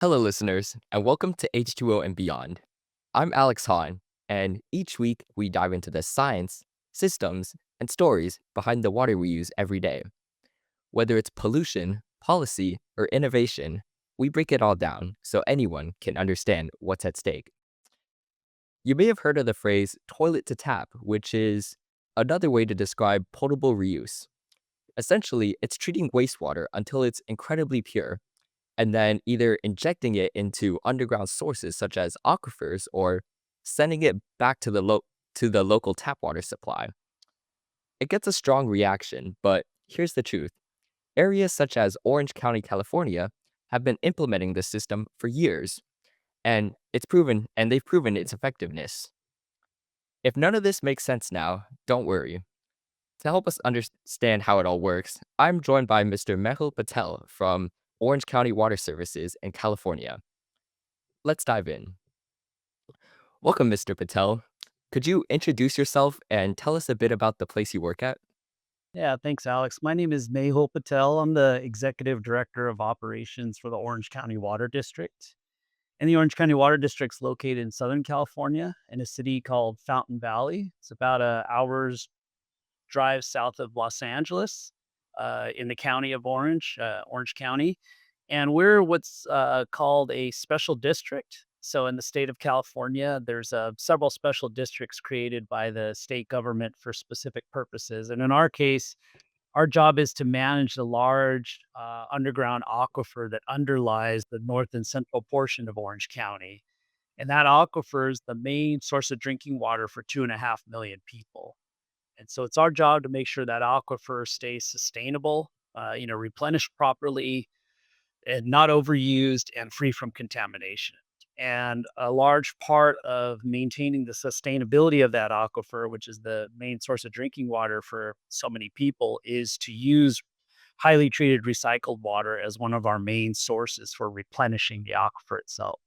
Hello, listeners, and welcome to H2O and Beyond. I'm Alex Hahn, and each week we dive into the science, systems, and stories behind the water we use every day. Whether it's pollution, policy, or innovation, we break it all down so anyone can understand what's at stake. You may have heard of the phrase toilet to tap, which is another way to describe potable reuse. Essentially, it's treating wastewater until it's incredibly pure and then either injecting it into underground sources such as aquifers or sending it back to the local tap water supply. It gets a strong reaction, but here's the truth. Areas such as Orange County, California have been implementing this system for years, and they've proven its effectiveness. If none of this makes sense now, don't worry. To help us understand how it all works, I'm joined by Mr. Mehul Patel from Orange County Water Services in California. Let's dive in. Welcome, Mr. Patel. Could you introduce yourself and tell us a bit about the place you work at? Yeah, thanks, Alex. My name is Mehul Patel. I'm the Executive Director of Operations for the Orange County Water District. And the Orange County Water District's located in Southern California in a city called Fountain Valley. It's about a hour's drive south of Los Angeles, in the county of Orange County. And we're what's called a special district. So in the state of California, there's several special districts created by the state government for specific purposes. And in our case, our job is to manage the large underground aquifer that underlies the north and central portion of Orange County. And that aquifer is the main source of drinking water for 2.5 million people. And so it's our job to make sure that aquifer stays sustainable, replenished properly and not overused and free from contamination. And a large part of maintaining the sustainability of that aquifer, which is the main source of drinking water for so many people, is to use highly treated recycled water as one of our main sources for replenishing the aquifer itself.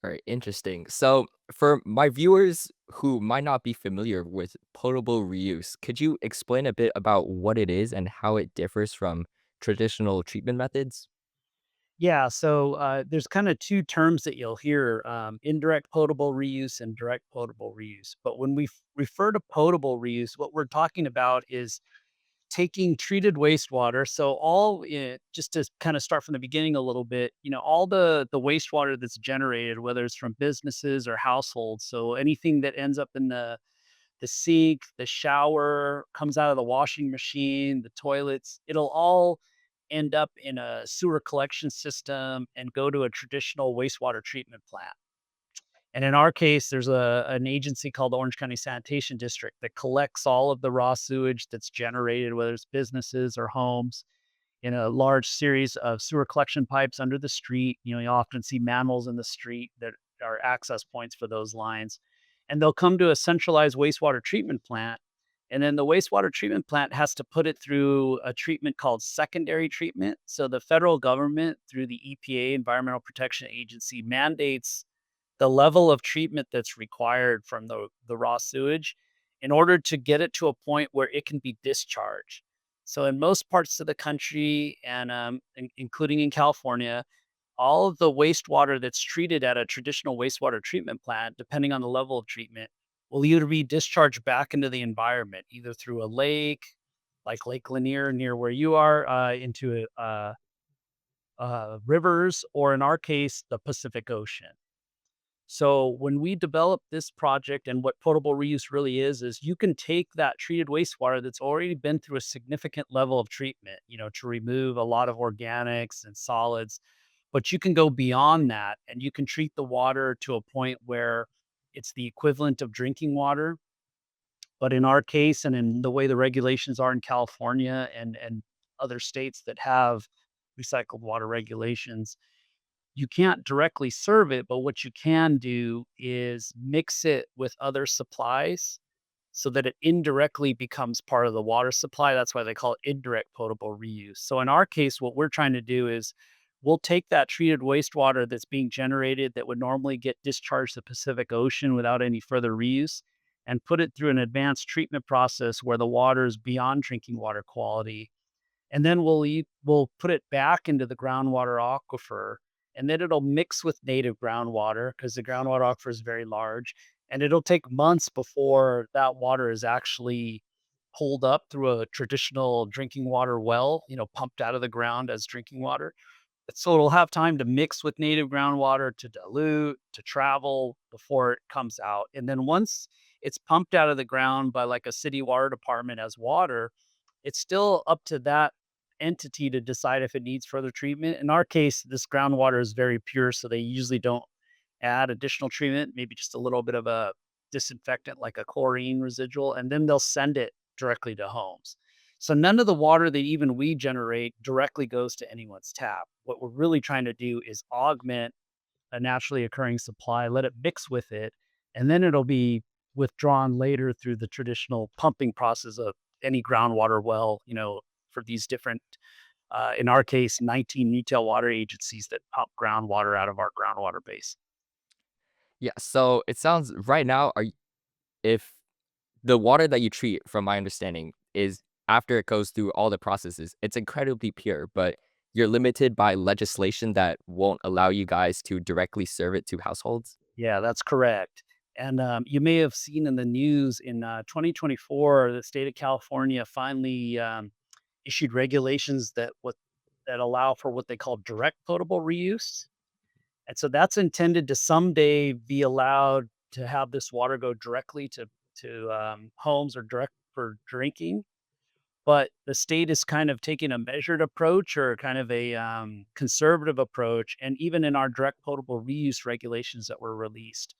Very interesting. So, for my viewers who might not be familiar with potable reuse, could you explain a bit about what it is and how it differs from traditional treatment methods? Yeah, so there's kind of two terms that you'll hear: indirect potable reuse and direct potable reuse. But when we refer to potable reuse, what we're talking about is taking treated wastewater. So just to kind of start from the beginning a little bit, all the wastewater that's generated, whether it's from businesses or households, so anything that ends up in the sink, the shower, comes out of the washing machine, the toilets, it'll all end up in a sewer collection system and go to a traditional wastewater treatment plant. And in our case, there's an agency called the Orange County Sanitation District that collects all of the raw sewage that's generated, whether it's businesses or homes, in a large series of sewer collection pipes under the street. You often see manholes in the street that are access points for those lines. And they'll come to a centralized wastewater treatment plant. And then the wastewater treatment plant has to put it through a treatment called secondary treatment. So the federal government, through the EPA, Environmental Protection Agency, mandates the level of treatment that's required from the raw sewage in order to get it to a point where it can be discharged. So in most parts of the country and including in California, all of the wastewater that's treated at a traditional wastewater treatment plant, depending on the level of treatment, will either be discharged back into the environment, either through a lake, like Lake Lanier near where you are, into rivers, or in our case, the Pacific Ocean. So when we developed this project, and what potable reuse really is you can take that treated wastewater that's already been through a significant level of treatment, to remove a lot of organics and solids, but you can go beyond that and you can treat the water to a point where it's the equivalent of drinking water. But in our case, and in the way the regulations are in California and other states that have recycled water regulations, you can't directly serve it, but what you can do is mix it with other supplies so that it indirectly becomes part of the water supply. That's why they call it indirect potable reuse. So in our case, what we're trying to do is we'll take that treated wastewater that's being generated that would normally get discharged to the Pacific Ocean without any further reuse and put it through an advanced treatment process where the water is beyond drinking water quality. and then we'll put it back into the groundwater aquifer, and then it'll mix with native groundwater because the groundwater aquifer is very large, and it'll take months before that water is actually pulled up through a traditional drinking water well, pumped out of the ground as drinking water. So it'll have time to mix with native groundwater, to dilute, to travel before it comes out. And then once it's pumped out of the ground by like a city water department as water, it's still up to that entity to decide if it needs further treatment. In our case, this groundwater is very pure, so they usually don't add additional treatment, maybe just a little bit of a disinfectant like a chlorine residual, and then they'll send it directly to homes. So none of the water that even we generate directly goes to anyone's tap. What we're really trying to do is augment a naturally occurring supply, let it mix with it, and then it'll be withdrawn later through the traditional pumping process of any groundwater well, for these different, in our case, 19 retail water agencies that pump groundwater out of our groundwater base. Yeah, so it sounds right now, if the water that you treat, from my understanding, is after it goes through all the processes, it's incredibly pure, but you're limited by legislation that won't allow you guys to directly serve it to households? Yeah, that's correct. And you may have seen in the news in 2024, the state of California finally issued regulations that allow for what they call direct potable reuse. And so that's intended to someday be allowed to have this water go directly to homes or direct for drinking. But the state is kind of taking a measured approach or kind of a conservative approach. And even in our direct potable reuse regulations that were released,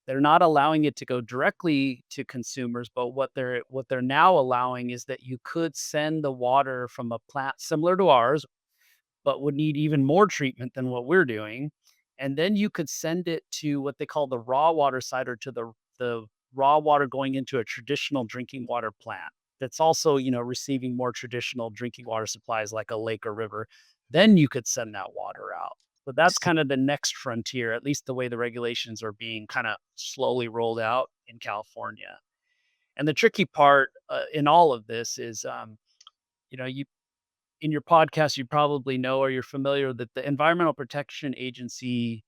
they're not allowing it to go directly to consumers, but what they're now allowing is that you could send the water from a plant similar to ours, but would need even more treatment than what we're doing. And then you could send it to what they call the raw water side, or to the raw water going into a traditional drinking water plant that's also, receiving more traditional drinking water supplies like a lake or river. Then you could send that water out. But that's S kind of the next frontier, at least the way the regulations are being kind of slowly rolled out in California. And the tricky part in all of this is, you in your podcast, you probably know or you're familiar that the Environmental Protection Agency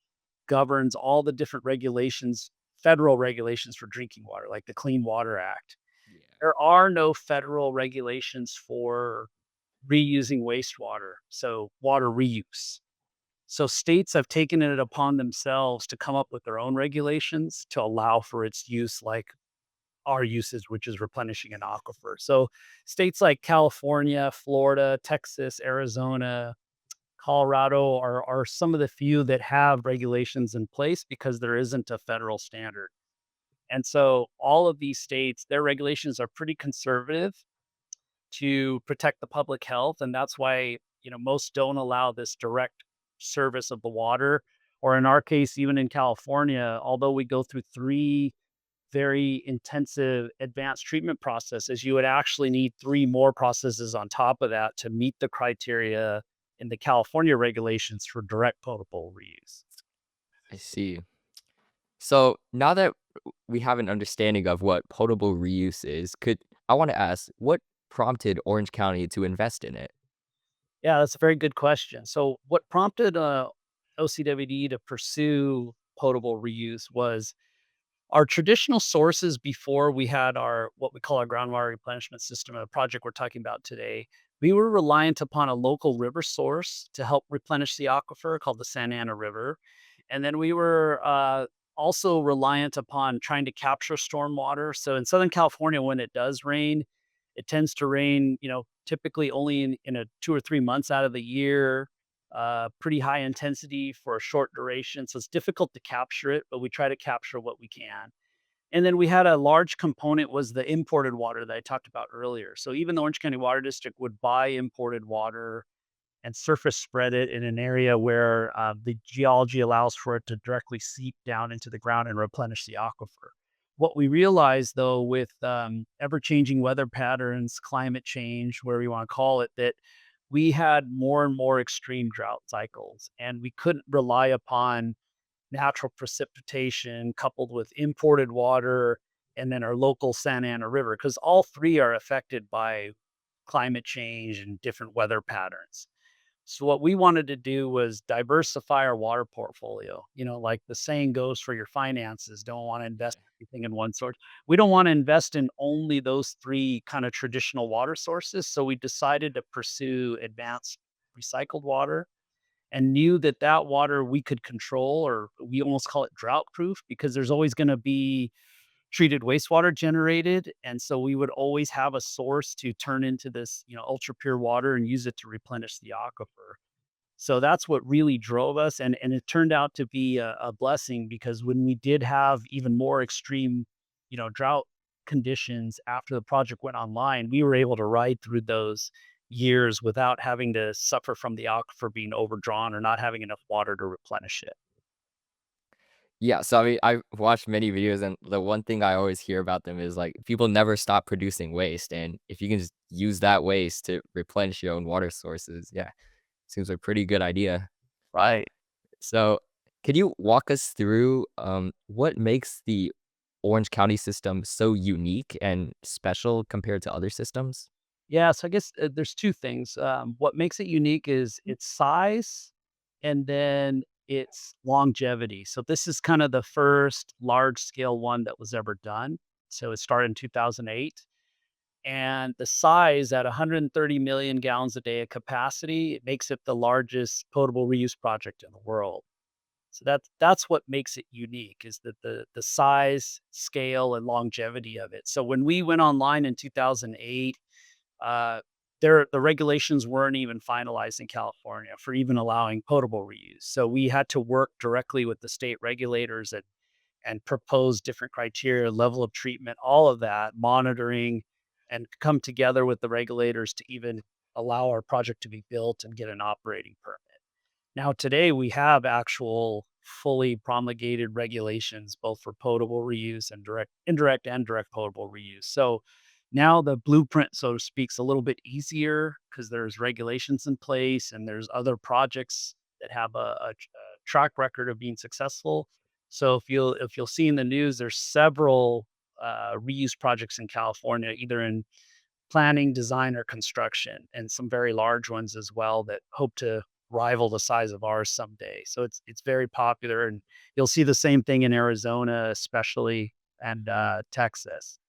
governs all the different regulations, federal regulations for drinking water, like the Clean Water Act. Yeah. There are no federal regulations for reusing wastewater, so water reuse. So states have taken it upon themselves to come up with their own regulations to allow for its use, like our usage, which is replenishing an aquifer. So states like California, Florida, Texas, Arizona, Colorado are some of the few that have regulations in place because there isn't a federal standard. And so all of these states, their regulations are pretty conservative to protect the public health. And that's why, most don't allow this direct service of the water. Or in our case, even in California, although we go through three very intensive advanced treatment processes, you would actually need three more processes on top of that to meet the criteria in the California regulations for direct potable reuse. I see. So now that we have an understanding of what potable reuse is, could I want to ask what prompted Orange County to invest in it? Yeah, that's a very good question. So, what prompted OCWD to pursue potable reuse was our traditional sources before we had our what we call our groundwater replenishment system, a project we're talking about today. We were reliant upon a local river source to help replenish the aquifer called the Santa Ana River. And then we were also reliant upon trying to capture stormwater. So in Southern California, when it does rain, it tends to rain, typically only in a 2 or 3 months out of the year, pretty high intensity for a short duration. So it's difficult to capture it, but we try to capture what we can. And then we had a large component was the imported water that I talked about earlier. So even the Orange County Water District would buy imported water and surface spread it in an area where the geology allows for it to directly seep down into the ground and replenish the aquifer. What we realized, though, with ever changing weather patterns, climate change, where we want to call it, that we had more and more extreme drought cycles, and we couldn't rely upon natural precipitation coupled with imported water and then our local Santa Ana River, because all three are affected by climate change and different weather patterns. So what we wanted to do was diversify our water portfolio. Like the saying goes for your finances, don't want to invest everything in one source. We don't want to invest in only those three kind of traditional water sources. So we decided to pursue advanced recycled water and knew that that water we could control, or we almost call it drought proof, because there's always going to be treated wastewater generated. And so we would always have a source to turn into this, ultra pure water and use it to replenish the aquifer. So that's what really drove us, and it turned out to be a blessing, because when we did have even more extreme, drought conditions after the project went online, we were able to ride through those years without having to suffer from the aquifer being overdrawn or not having enough water to replenish it. Yeah, so I mean, I've watched many videos, and the one thing I always hear about them is like people never stop producing waste, and if you can just use that waste to replenish your own water sources, yeah, seems like a pretty good idea. Right. So, could you walk us through what makes the Orange County system so unique and special compared to other systems? Yeah, so I guess, there's 2 things. What makes it unique is its size and then its longevity. So this is kind of the first large scale one that was ever done. So it started in 2008, and the size at 130 million gallons a day of capacity, it makes it the largest potable reuse project in the world. So that's what makes it unique, is that the size, scale, and longevity of it. So when we went online in 2008, uh, the regulations weren't even finalized in California for even allowing potable reuse. So we had to work directly with the state regulators and propose different criteria, level of treatment, all of that, monitoring, and come together with the regulators to even allow our project to be built and get an operating permit. Now, today we have actual fully promulgated regulations, both for potable reuse and indirect and direct potable reuse. So now the blueprint, so to speak, is a little bit easier because there's regulations in place and there's other projects that have a track record of being successful. So if you'll see in the news, there's several reuse projects in California, either in planning, design, or construction, and some very large ones as well that hope to rival the size of ours someday. So it's very popular, and you'll see the same thing in Arizona, especially, and Texas.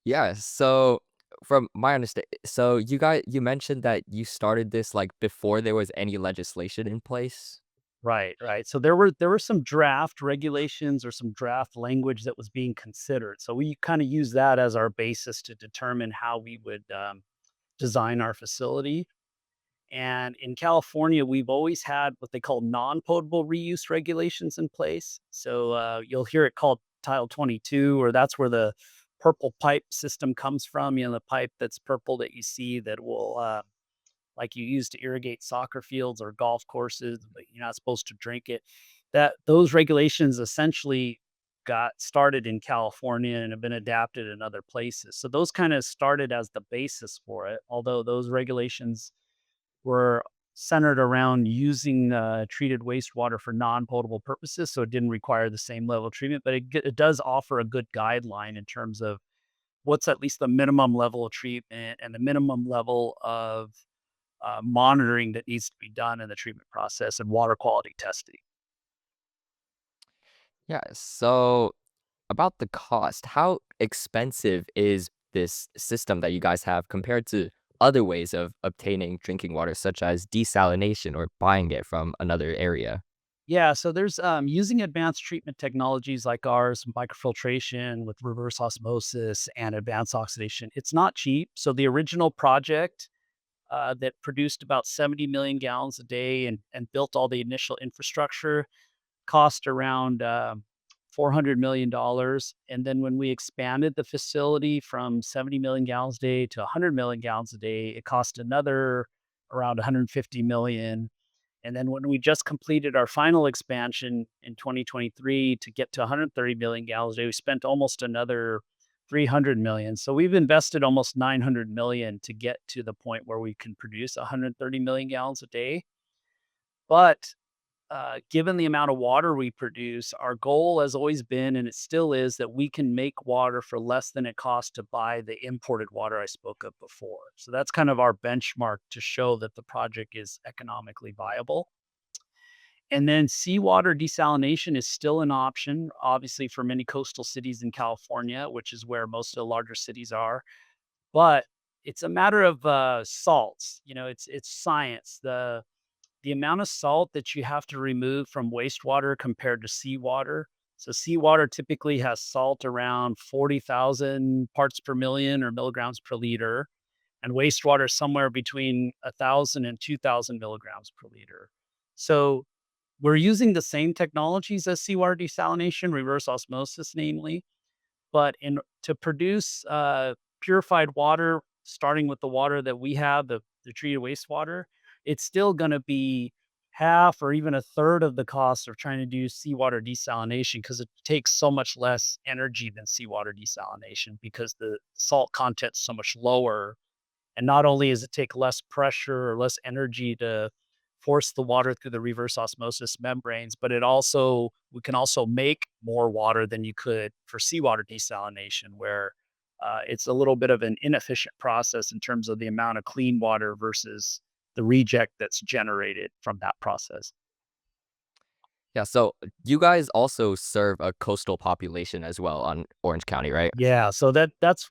Yeah, so from my understanding, so you mentioned that you started this like before there was any legislation in place. Right, right. So there were some draft regulations or some draft language that was being considered. So we kind of use that as our basis to determine how we would design our facility. And in California, we've always had what they call non-potable reuse regulations in place. So you'll hear it called Title 22, or that's where the purple pipe system comes from. The pipe that's purple that you see that will, like you use to irrigate soccer fields or golf courses, but you're not supposed to drink it. That those regulations essentially got started in California and have been adapted in other places. So those kind of started as the basis for it, although those regulations were centered around using treated wastewater for non-potable purposes, so it didn't require the same level of treatment, but it does offer a good guideline in terms of what's at least the minimum level of treatment and the minimum level of monitoring that needs to be done in the treatment process and water quality testing. Yeah, so about the cost, how expensive is this system that you guys have compared to other ways of obtaining drinking water, such as desalination or buying it from another area? Yeah, so there's using advanced treatment technologies like ours, microfiltration with reverse osmosis and advanced oxidation. It's not cheap. So the original project that produced about 70 million gallons a day and built all the initial infrastructure cost around $400 million. And then when we expanded the facility from 70 million gallons a day to 100 million gallons a day, it cost another around 150 million. And then when we just completed our final expansion in 2023 to get to 130 million gallons a day, we spent almost another 300 million. So we've invested almost 900 million to get to the point where we can produce 130 million gallons a day. But given the amount of water we produce, our goal has always been, and it still is, that we can make water for less than it costs to buy the imported water I spoke of before. So that's kind of our benchmark to show that the project is economically viable. And then seawater desalination is still an option, obviously, for many coastal cities in California, which is where most of the larger cities are. But it's a matter of salts. It's science. The amount of salt that you have to remove from wastewater compared to seawater. So seawater typically has salt around 40,000 parts per million or milligrams per liter, and wastewater somewhere between 1,000 and 2,000 milligrams per liter. So we're using the same technologies as seawater desalination, reverse osmosis, namely, but in to produce, purified water, starting with the water that we have, the treated wastewater, it's still gonna be half or even a third of the cost of trying to do seawater desalination because it takes so much less energy than seawater desalination because the salt content's so much lower, and not only does it take less pressure or less energy to force the water through the reverse osmosis membranes, but we can also make more water than you could for seawater desalination, where it's a little bit of an inefficient process in terms of the amount of clean water versus the reject that's generated from that process. Yeah, so you guys also serve a coastal population as well on Orange County, right? Yeah, so that's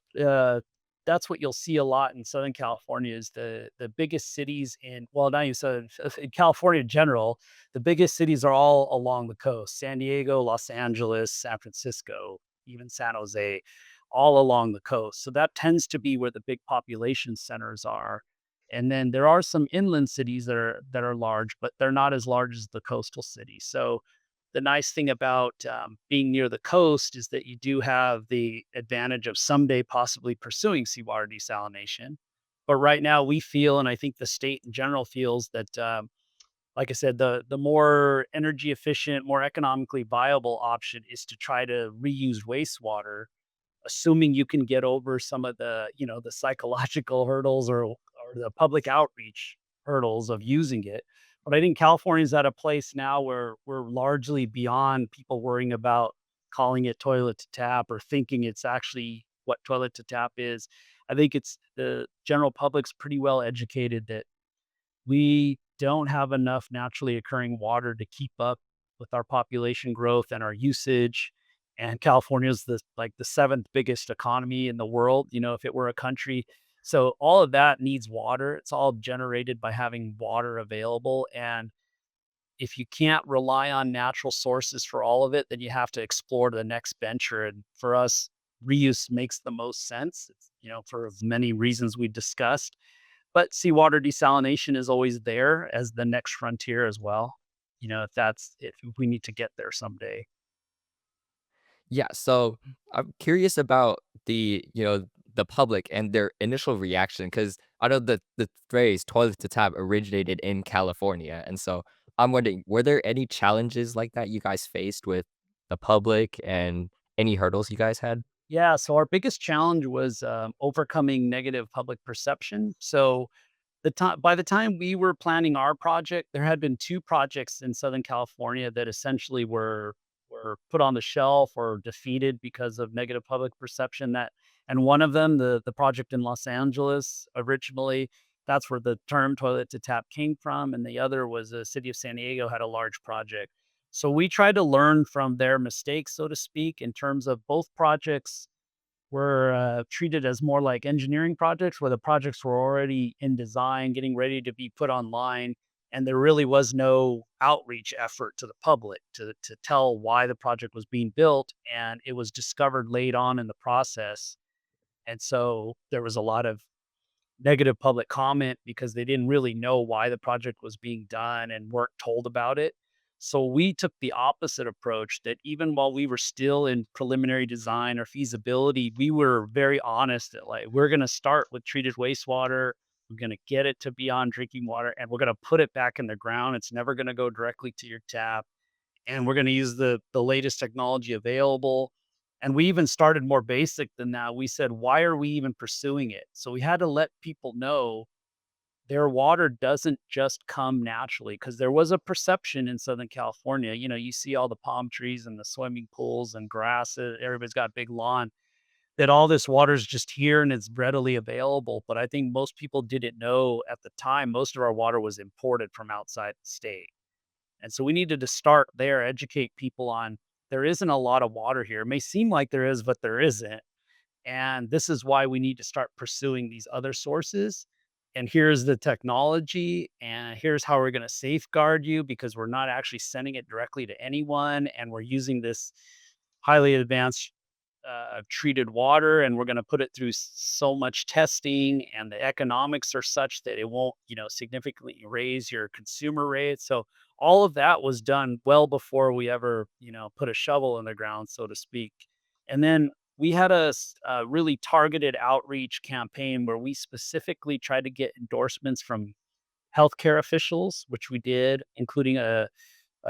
what you'll see a lot in Southern California is the biggest cities in, well, not even Southern, in California in general, the biggest cities are all along the coast. San Diego, Los Angeles, San Francisco, even San Jose, all along the coast. So that tends to be where the big population centers are. And then there are some inland cities that are large, but they're not as large as the coastal cities. So the nice thing about being near the coast is that you do have the advantage of someday possibly pursuing seawater desalination. But right now, we feel, and I think the state in general feels that, like I said, the more energy efficient, more economically viable option is to try to reuse wastewater, assuming you can get over some of the psychological hurdles or the public outreach hurdles of using it. But I think California's at a place now where we're largely beyond people worrying about calling it toilet to tap or thinking it's actually what toilet to tap is. I think it's the general public's pretty well educated that we don't have enough naturally occurring water to keep up with our population growth and our usage. And California is the seventh biggest economy in the world, if it were a country. So all of that needs water. It's all generated by having water available. And if you can't rely on natural sources for all of it, then you have to explore the next venture. And for us, reuse makes the most sense. For as many reasons we discussed. But seawater desalination is always there as the next frontier as well, if we need to get there someday. Yeah, so I'm curious about the public and their initial reaction because I know the phrase toilet to tap originated in California. And so I'm wondering, were there any challenges like that you guys faced with the public and any hurdles you guys had? Yeah, so our biggest challenge was, overcoming negative public perception. So by the time we were planning our project, there had been 2 projects in Southern California that essentially were put on the shelf or defeated because of negative public perception. And one of them, the project in Los Angeles, originally, that's where the term toilet to tap came from, and the other was the city of San Diego had a large project. So we tried to learn from their mistakes, so to speak, in terms of both projects were treated as more like engineering projects where the projects were already in design, getting ready to be put online. And there really was no outreach effort to the public to tell why the project was being built. And it was discovered late on in the process. And so there was a lot of negative public comment because they didn't really know why the project was being done and weren't told about it. So we took the opposite approach that even while we were still in preliminary design or feasibility, we were very honest that like we're going to start with treated wastewater, we're going to get it to beyond drinking water and we're going to put it back in the ground. It's never going to go directly to your tap and we're going to use the latest technology available. And we even started more basic than that. We said, why are we even pursuing it? So we had to let people know their water doesn't just come naturally because there was a perception in Southern California. You see all the palm trees and the swimming pools and grass. Everybody's got a big lawn that all this water is just here and it's readily available. But I think most people didn't know at the time, most of our water was imported from outside the state. And so we needed to start there, educate people on there isn't a lot of water here. It may seem like there is, but there isn't. And this is why we need to start pursuing these other sources. And here's the technology, and here's how we're going to safeguard you because we're not actually sending it directly to anyone. And we're using this highly advanced treated water, and we're going to put it through so much testing, and the economics are such that it won't, significantly raise your consumer rate. So all of that was done well before we ever, put a shovel in the ground, so to speak. And then we had a really targeted outreach campaign where we specifically tried to get endorsements from healthcare officials, which we did, including a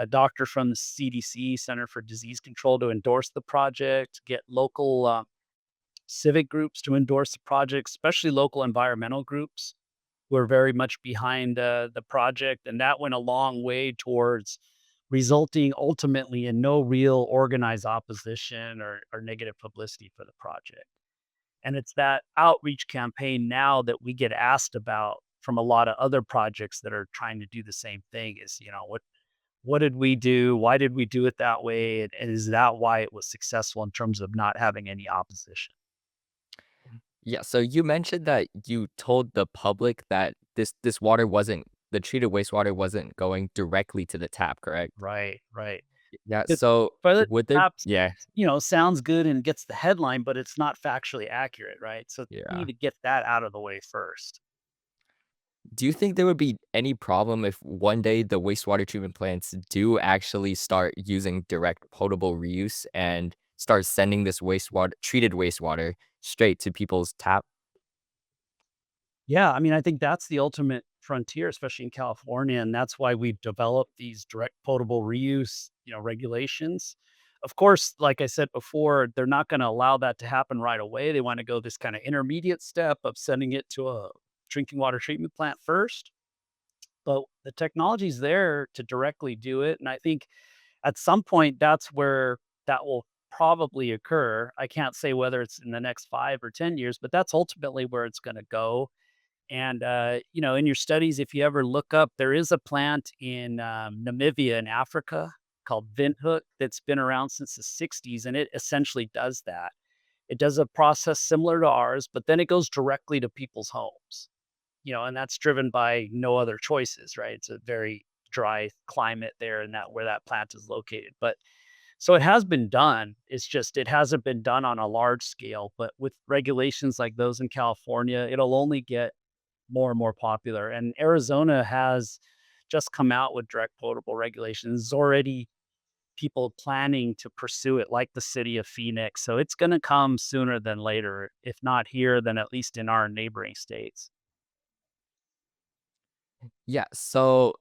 doctor from the CDC, Center for Disease Control, to endorse the project, get local civic groups to endorse the project, especially local environmental groups who are very much behind the project. And that went a long way towards resulting ultimately in no real organized opposition or negative publicity for the project. And it's that outreach campaign now that we get asked about from a lot of other projects that are trying to do the same thing is, what did we do? Why did we do it that way? And is that why it was successful in terms of not having any opposition? Yeah, so you mentioned that you told the public that this water wasn't the treated wastewater wasn't going directly to the tap, correct? Right, right. Yeah, It so but would there perhaps, yeah, sounds good and gets the headline, but it's not factually accurate, right? So we need yeah. to get that out of the way first. Do you think there would be any problem if one day the wastewater treatment plants do actually start using direct potable reuse and start sending this treated wastewater straight to people's tap? Yeah, I mean, I think that's the ultimate frontier, especially in California, and that's why we've developed these direct potable reuse, regulations. Of course, like I said before, they're not going to allow that to happen right away. They want to go this kind of intermediate step of sending it to a drinking water treatment plant first. But the technology's there to directly do it, and I think at some point that's where that will probably occur. I can't say whether it's in the next 5 or 10 years, but that's ultimately where it's going to go. And, in your studies, if you ever look up, there is a plant in Namibia in Africa called Windhoek that's been around since the 60s, and it essentially does that. It does a process similar to ours, but then it goes directly to people's homes, and that's driven by no other choices, right? It's a very dry climate there and that where that plant is located. But so it has been done. It's just it hasn't been done on a large scale. But with regulations like those in California, it'll only get more and more popular. And Arizona has just come out with direct potable regulations. There's already people planning to pursue it, like the city of Phoenix. So it's going to come sooner than later. If not here, then at least in our neighboring states. Yeah, so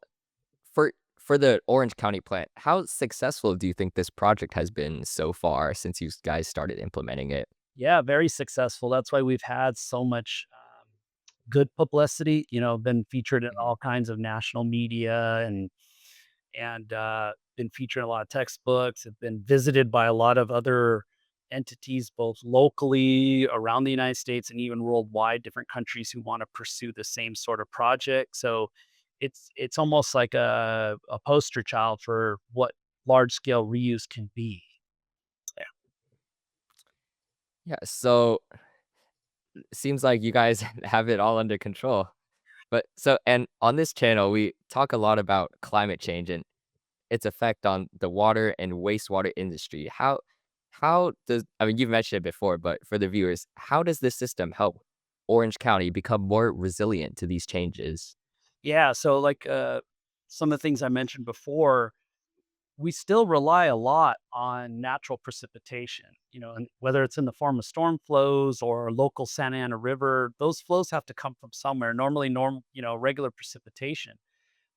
for the Orange County plant, how successful do you think this project has been so far since you guys started implementing it? Yeah, very successful. That's why we've had so much good publicity. Been featured in Mhm. all kinds of national media and been featured in a lot of textbooks, have been visited by a lot of other entities, both locally around the United States and even worldwide, different countries who want to pursue the same sort of project. So it's almost like a poster child for what large scale reuse can be. Yeah. Yeah, so it seems like you guys have it all under control. But and on this channel, we talk a lot about climate change and its effect on the water and wastewater industry. How does I mean, you've mentioned it before, but for the viewers, how does this system help Orange County become more resilient to these changes? Yeah. So like some of the things I mentioned before, we still rely a lot on natural precipitation, and whether it's in the form of storm flows or local Santa Ana River, those flows have to come from somewhere. Normally, regular precipitation,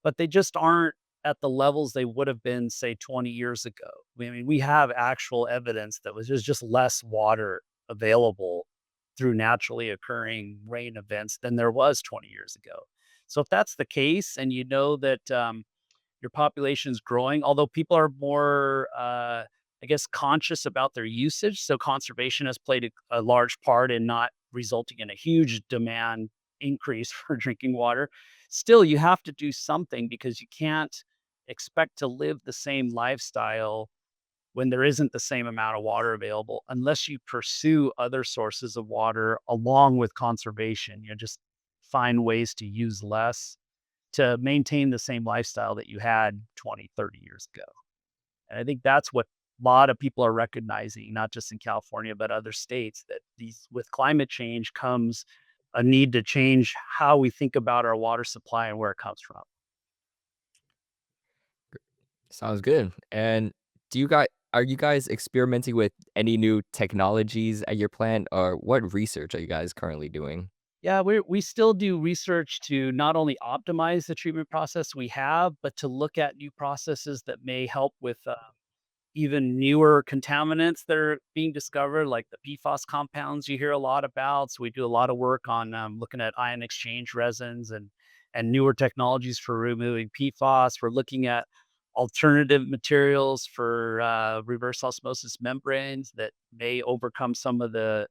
but they just aren't at the levels they would have been, say, 20 years ago. I mean, we have actual evidence that was there's just less water available through naturally occurring rain events than there was 20 years ago. So if that's the case, and you know that your population is growing, although people are more, I guess, conscious about their usage. So conservation has played a large part in not resulting in a huge demand increase for drinking water. Still, you have to do something because you can't expect to live the same lifestyle when there isn't the same amount of water available unless you pursue other sources of water along with conservation. You just find ways to use less to maintain the same lifestyle that you had 20, 30 years ago. And I think that's what a lot of people are recognizing, not just in California, but other states, that these with climate change comes a need to change how we think about our water supply and where it comes from. Sounds good. And do you guys are you guys experimenting with any new technologies at your plant, or what research are you guys currently doing? Yeah, we still do research to not only optimize the treatment process we have, but to look at new processes that may help with even newer contaminants that are being discovered, like the PFAS compounds you hear a lot about. So we do a lot of work on looking at ion exchange resins and newer technologies for removing PFAS. We're looking at alternative materials for reverse osmosis membranes that may overcome some of the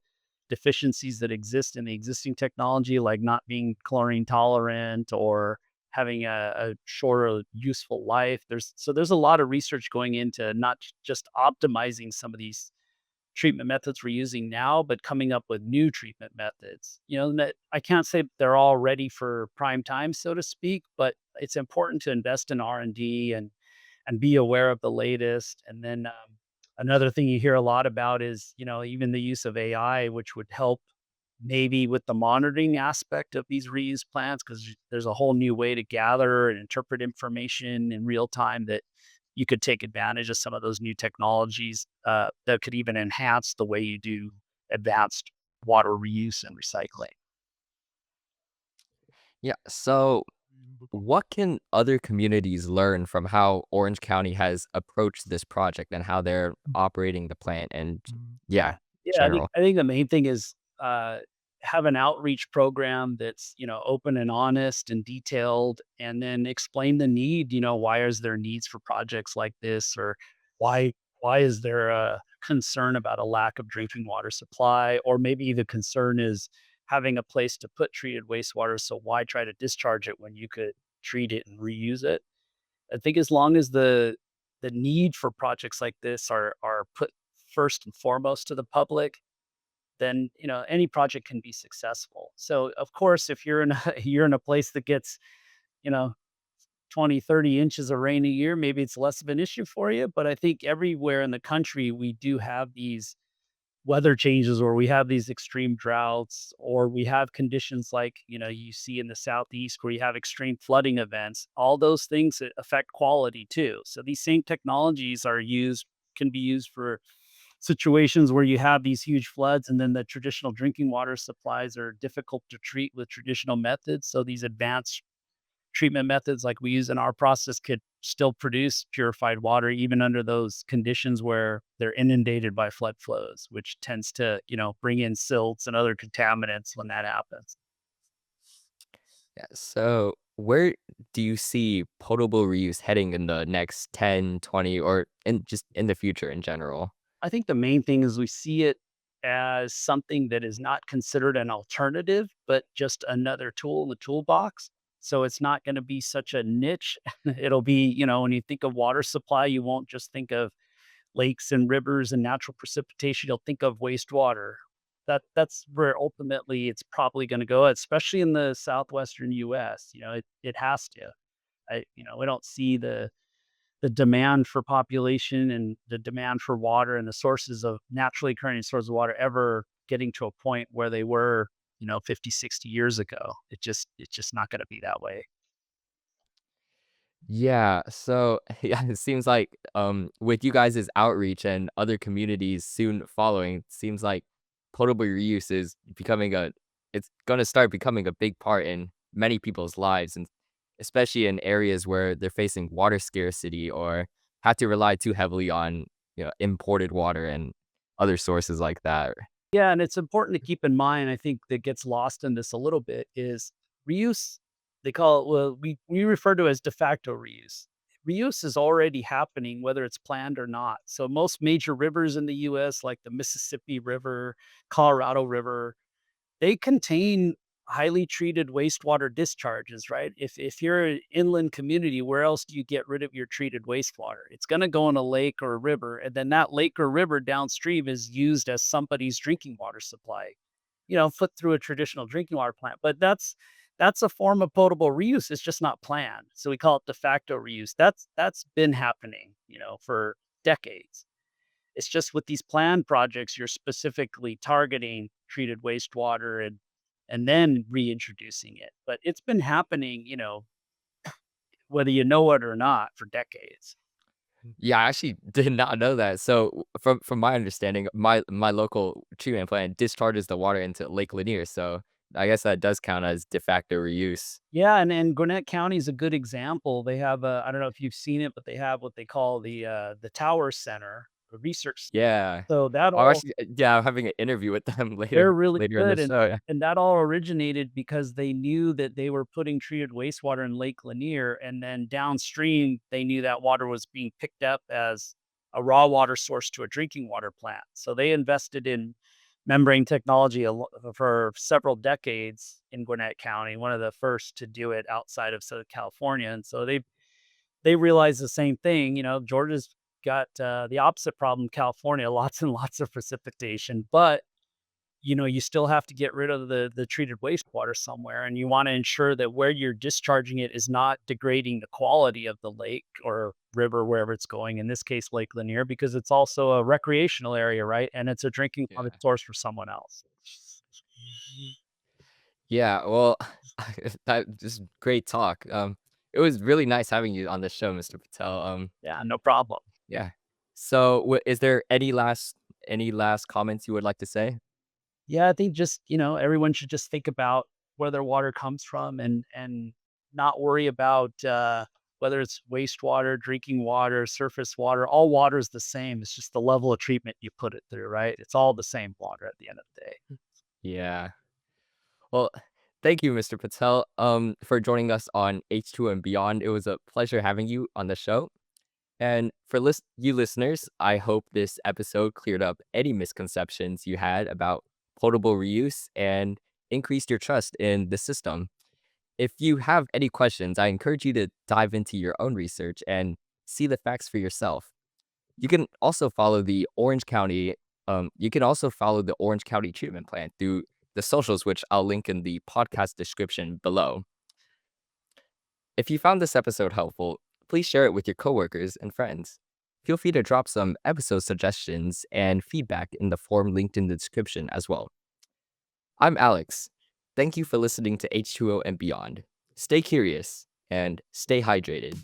deficiencies that exist in the existing technology, like not being chlorine tolerant or having a shorter useful life. There's a lot of research going into not just optimizing some of these treatment methods we're using now, but coming up with new treatment methods. You know, that I can't say they're all ready for prime time, so to speak, but it's important to invest in R&D and be aware of the latest. And then another thing you hear a lot about is, even the use of AI, which would help maybe with the monitoring aspect of these reuse plants, because there's a whole new way to gather and interpret information in real time that you could take advantage of some of those new technologies that could even enhance the way you do advanced water reuse and recycling. Yeah, so what can other communities learn from how Orange County has approached this project and how they're operating the plant and yeah, Yeah, general? I think the main thing is, have an outreach program that's, open and honest and detailed, and then explain the need. Why is there needs for projects like this, or why why is there a concern about a lack of drinking water supply, or maybe the concern is having a place to put treated wastewater, so why try to discharge it when you could treat it and reuse it? I think as long as the need for projects like this are put first and foremost to the public, then any project can be successful. So of course, if you're in a you're in a place that gets, you know 20, 30 inches of rain a year, maybe it's less of an issue for you. But I think everywhere in the country we do have these weather changes, or we have these extreme droughts, or we have conditions like, you see in the southeast where you have extreme flooding events. All those things that affect quality too. So these same technologies can be used for situations where you have these huge floods, and then the traditional drinking water supplies are difficult to treat with traditional methods. So these advanced treatment methods like we use in our process could still produce purified water even under those conditions where they're inundated by flood flows, which tends to, bring in silts and other contaminants when that happens. Yeah, so where do you see potable reuse heading in the next 10, 20, or in just in the future in general? I think the main thing is we see it as something that is not considered an alternative, but just another tool in the toolbox. So it's not going to be such a niche. It'll be, when you think of water supply, you won't just think of lakes and rivers and natural precipitation. You'll think of wastewater. That's where ultimately it's probably going to go, especially in the southwestern US. It has to. We don't see the demand for population and the demand for water and the sources of naturally occurring sources of water ever getting to a point where they were, 50, 60 years ago. It's just not going to be that way. Yeah, so yeah, it seems like with you guys' outreach and other communities soon following, it seems like potable reuse is becoming a it's gonna start becoming a big part in many people's lives, and especially in areas where they're facing water scarcity or have to rely too heavily on, imported water and other sources like that. Yeah, and it's important to keep in mind, I think that gets lost in this a little bit, is reuse. They call it, well, we refer to it as de facto reuse. Reuse is already happening whether it's planned or not. So most major rivers in the US, like the Mississippi River, Colorado River, they contain highly treated wastewater discharges, right? If you're an inland community, where else do you get rid of your treated wastewater? It's going to go in a lake or a river, and then that lake or river downstream is used as somebody's drinking water supply. Put through a traditional drinking water plant. But that's a form of potable reuse. It's just not planned. So we call it de facto reuse. That's been happening, for decades. It's just with these planned projects, you're specifically targeting treated wastewater and then reintroducing it. But it's been happening, whether you know it or not, for decades. Yeah, I actually did not know that. So from my understanding, my local treatment plant discharges the water into Lake Lanier. So I guess that does count as de facto reuse. Yeah, and Gwinnett County is a good example. They have I don't know if you've seen it, but they have what they call the Tower Center, the research. Yeah. So that I'm all actually yeah, I'm having an interview with them they're later really later in the good, show. Yeah. and that all originated because they knew that they were putting treated wastewater in Lake Lanier, and then downstream, they knew that water was being picked up as a raw water source to a drinking water plant. So they invested in membrane technology for several decades in Gwinnett County, one of the first to do it outside of Southern California, and so they realized the same thing. Georgia's got the opposite problem, California, lots and lots of precipitation, but you still have to get rid of the treated wastewater somewhere, and you wanna ensure that where you're discharging it is not degrading the quality of the lake or river, wherever it's going, in this case, Lake Lanier, because it's also a recreational area, right? And it's a drinking water Yeah. source for someone else. Yeah, well, that just great talk. It was really nice having you on the show, Mr. Patel. Yeah, no problem. Yeah. So, is there any last comments you would like to say? Yeah, I think just, everyone should just think about where their water comes from and not worry about whether it's wastewater, drinking water, surface water. All water is the same. It's just the level of treatment you put it through, right? It's all the same water at the end of the day. Yeah. Well, thank you, Mr. Patel, for joining us on H2O and Beyond. It was a pleasure having you on the show. And for you listeners, I hope this episode cleared up any misconceptions you had about potable reuse and increased your trust in the system. If you have any questions, I encourage you to dive into your own research and see the facts for yourself. You can also follow the Orange County. You can also follow the Orange County Treatment Plant through the socials, which I'll link in the podcast description below. If you found this episode helpful, please share it with your coworkers and friends. Feel free to drop some episode suggestions and feedback in the form linked in the description as well. I'm Alex. Thank you for listening to H2O and Beyond. Stay curious and stay hydrated.